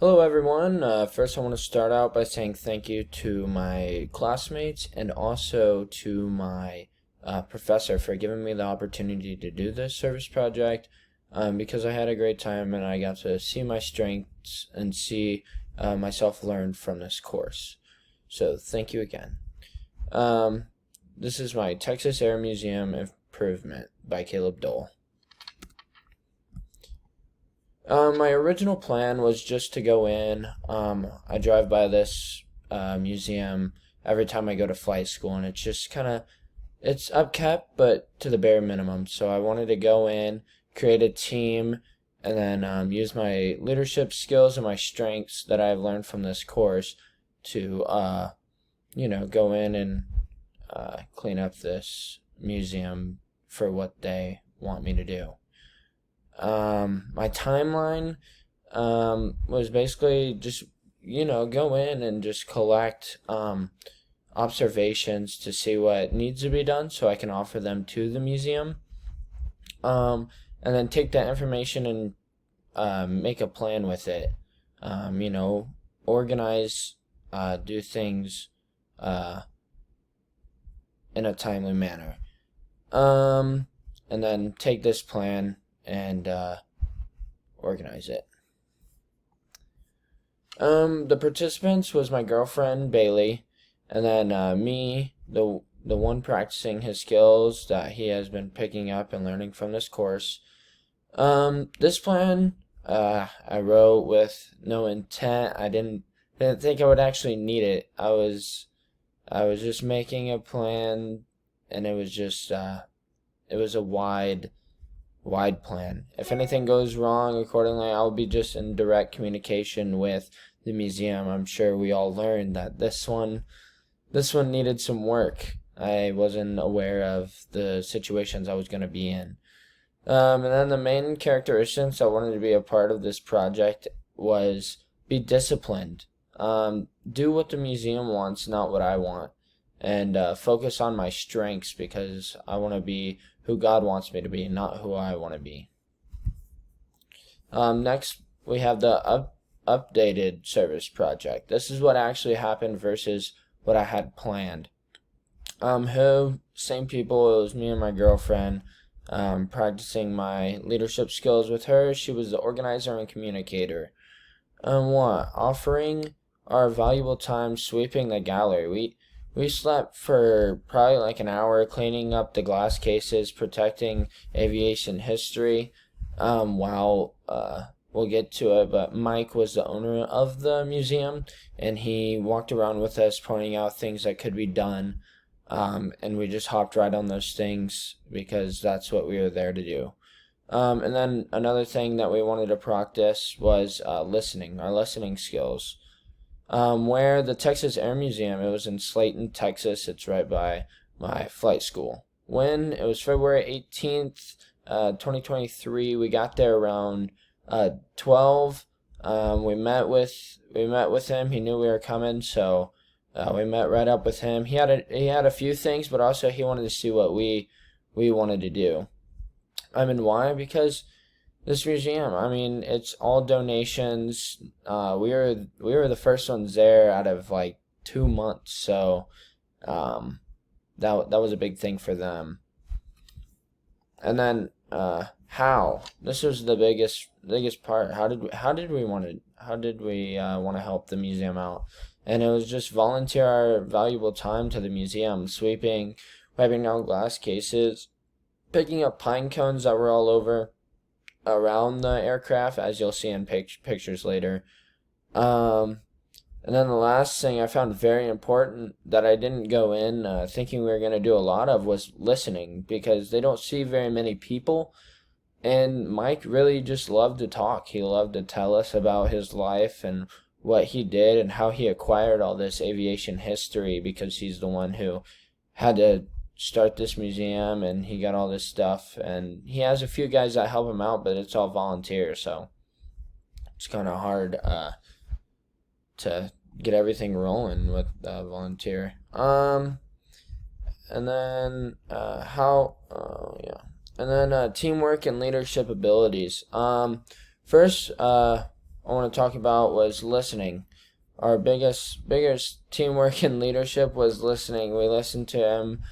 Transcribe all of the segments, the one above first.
Hello, everyone. First, I want to start out by saying thank you to my classmates and also to my professor for giving me the opportunity to do this service project because I had a great time and I got to see my strengths and see myself learn from this course. So, thank you again. Um, this is my Texas Air Museum Improvement by Caleb Dole. My original plan was just to go in. I drive by this museum every time I go to flight school, and it's just it's upkept, but to the bare minimum. So I wanted to go in, create a team, and then use my leadership skills and my strengths that I've learned from this course to, go in and clean up this museum for what they want me to do. My timeline was basically just go in and just collect observations to see what needs to be done so I can offer them to the museum, and then take that information and make a plan with it. Organize, do things in a timely manner, and then take this plan and organize it. The participants was my girlfriend Bailey, and then me, the one practicing his skills that he has been picking up and learning from this course. This plan I wrote with no intent. I didn't think I would actually need it. I was just making a plan, and it was just it was a wide plan. If anything goes wrong accordingly, I'll be just in direct communication with the museum. I'm sure we all learned that this one needed some work. I wasn't aware of the situations I was going to be in. And then the main characteristics I wanted to be a part of this project was be disciplined. Do what the museum wants, not what I want. And focus on my strengths because I want to be who God wants me to be, not who I want to be. Next, we have the updated service project. This is what actually happened versus what I had planned. Same people, it was me and my girlfriend, practicing my leadership skills with her. She was the organizer and communicator. Offering our valuable time sweeping the gallery. We slept for probably like an hour cleaning up the glass cases, protecting aviation history. While we'll get to it, but Mike was the owner of the museum, and he walked around with us, pointing out things that could be done. And we just hopped right on those things because that's what we were there to do. And then another thing that we wanted to practice was listening, our listening skills. Where the Texas Air Museum, it was in Slayton, Texas. It's right by my flight school. When it was February 18th, 2023, we got there around 12. We met with him. He knew we were coming, so we met right up with him. He had a few things, but also he wanted to see what we wanted to do. Why? Because this museum, it's all donations. We were the first ones there out of like 2 months, so that was a big thing for them. And then how? This was the biggest part. How did we want to help the museum out? And it was just volunteer our valuable time to the museum, sweeping, wiping down glass cases, picking up pine cones that were all over around the aircraft, as you'll see in pictures later. And then the last thing I found very important that I didn't go in thinking we were going to do a lot of was listening, because they don't see very many people, and Mike really just loved to talk. He loved to tell us about his life and what he did and how he acquired all this aviation history, because he's the one who had to start this museum, and he got all this stuff, and he has a few guys that help him out, but it's all volunteer, so it's kind of hard to get everything rolling with volunteer. And then teamwork and leadership abilities. First, I want to talk about was listening. Our biggest teamwork and leadership was listening. We listened to him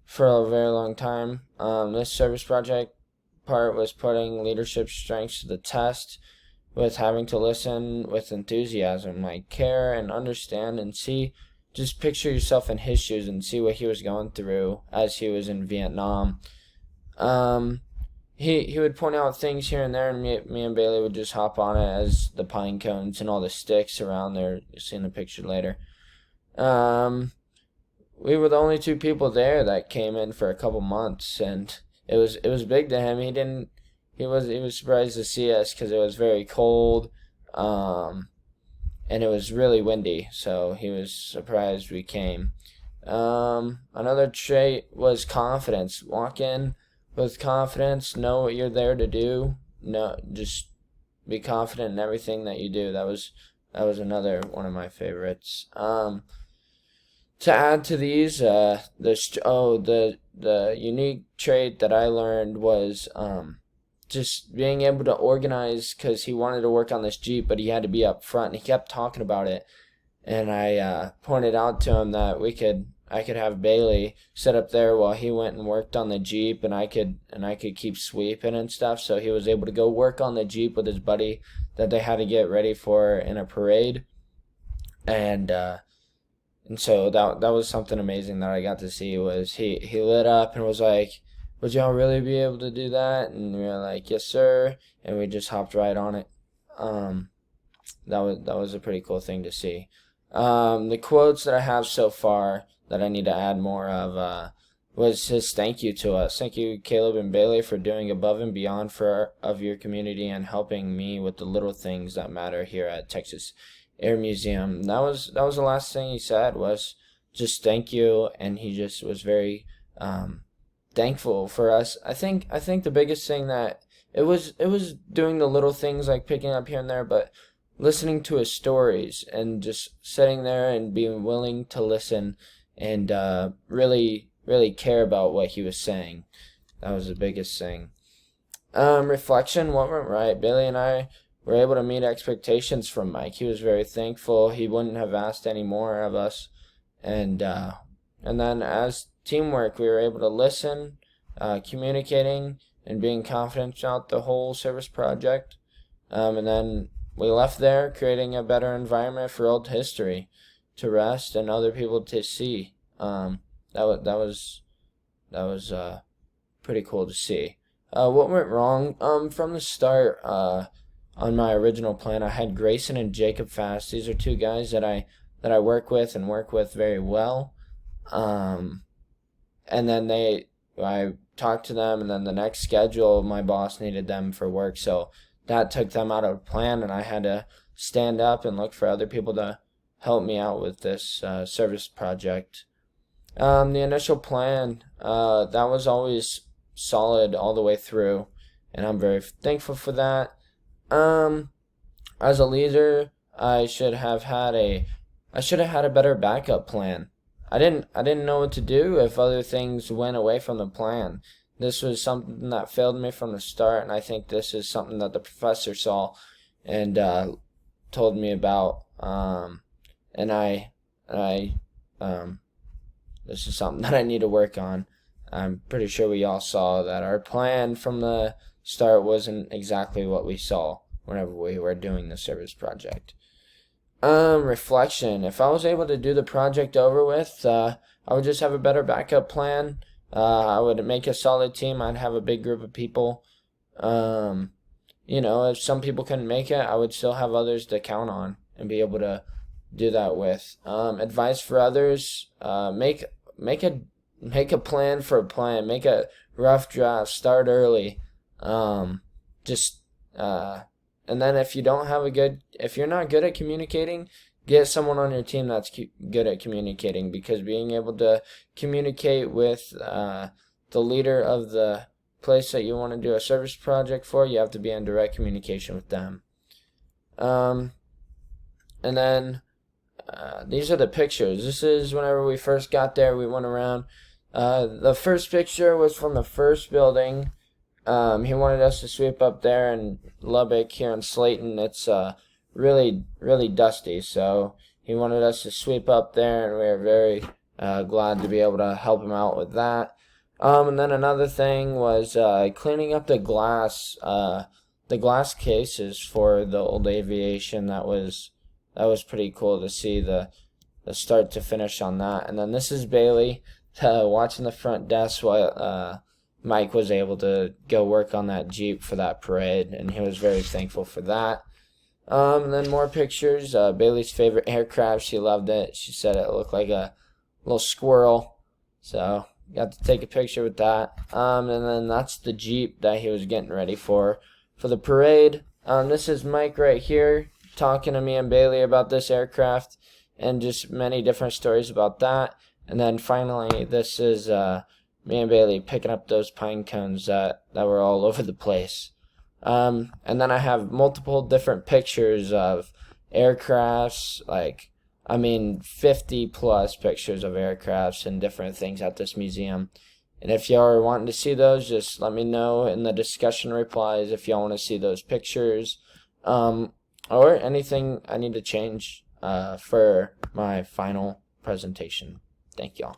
for a very long time. This service project part was putting leadership strengths to the test with having to listen with enthusiasm, like care and understand and see. Just picture yourself in his shoes and see what he was going through as he was in Vietnam. Um, he would point out things here and there, and me and Bailey would just hop on it as the pine cones and all the sticks around there. You'll see in the picture later. We were the only two people there that came in for a couple months, and it was big to him. He was surprised to see us because it was very cold, and it was really windy. So he was surprised we came. Another trait was confidence. Walk in with confidence. Know what you're there to do. No, just be confident in everything that you do. That was another one of my favorites. To add to these, the unique trait that I learned was just being able to organize, because he wanted to work on this Jeep, but he had to be up front, and he kept talking about it. And I pointed out to him that I could have Bailey sit up there while he went and worked on the Jeep, and I could keep sweeping and stuff. So he was able to go work on the Jeep with his buddy that they had to get ready for in a parade, and so that was something amazing that I got to see. Was he lit up and was like, "Would y'all really be able to do that?" And we were like, "Yes, sir," and we just hopped right on it. That was a pretty cool thing to see. The quotes that I have so far that I need to add more of was his thank you to us. Thank you, Caleb and Bailey, for doing above and beyond of your community and helping me with the little things that matter here at Texas Air Museum. That was the last thing he said, was just thank you, and he just was very thankful for us. I think the biggest thing that it was doing the little things like picking up here and there, but listening to his stories and just sitting there and being willing to listen and really care about what he was saying. That was the biggest thing. Reflection, what went right? Bailey and I were able to meet expectations from Mike. He was very thankful. He wouldn't have asked any more of us. And then as teamwork, we were able to listen, communicating, and being confident throughout the whole service project. And then we left there creating a better environment for old history to rest and other people to see. That was pretty cool to see. What went wrong? From the start, on my original plan, I had Grayson and Jacob Fast. These are two guys that I work with and work with very well. And then I talked to them, and then the next schedule, my boss needed them for work, so that took them out of the plan, and I had to stand up and look for other people to help me out with this service project. The initial plan, that was always solid all the way through, and I'm very thankful for that. As a leader, I should have had a better backup plan. I didn't know what to do if other things went away from the plan. This was something that failed me from the start, and I think this is something that the professor saw and told me about. This is something that I need to work on. I'm pretty sure we all saw that our plan from the start wasn't exactly what we saw whenever we were doing the service project. Reflection. If I was able to do the project over with, I would just have a better backup plan. I would make a solid team. I'd have a big group of people. If some people couldn't make it, I would still have others to count on and be able to do that with. Advice for others: make a plan for a plan. Make a rough draft. Start early. And then if you're not good at communicating, get someone on your team that's good at communicating, because being able to communicate with the leader of the place that you want to do a service project for, you have to be in direct communication with them. And then these are the pictures. This is whenever we first got there. We went around. The first picture was from the first building. He wanted us to sweep up there in Lubbock here in Slayton. It's really dusty, so he wanted us to sweep up there, and we were very glad to be able to help him out with that. And then another thing was cleaning up the glass cases for the old aviation. That was pretty cool to see the start to finish on that. And then this is Bailey watching the front desk while Mike was able to go work on that Jeep for that parade, and he was very thankful for that. And then more pictures. Bailey's favorite aircraft. She loved it. She said it looked like a little squirrel. So got to take a picture with that. And then that's the Jeep that he was getting ready for the parade. This is Mike right here talking to me and Bailey about this aircraft and just many different stories about that. And then finally, this is me and Bailey picking up those pine cones that were all over the place. And then I have multiple different pictures of aircrafts, 50 plus pictures of aircrafts and different things at this museum. And if y'all are wanting to see those, just let me know in the discussion replies if y'all want to see those pictures, or anything I need to change for my final presentation. Thank y'all.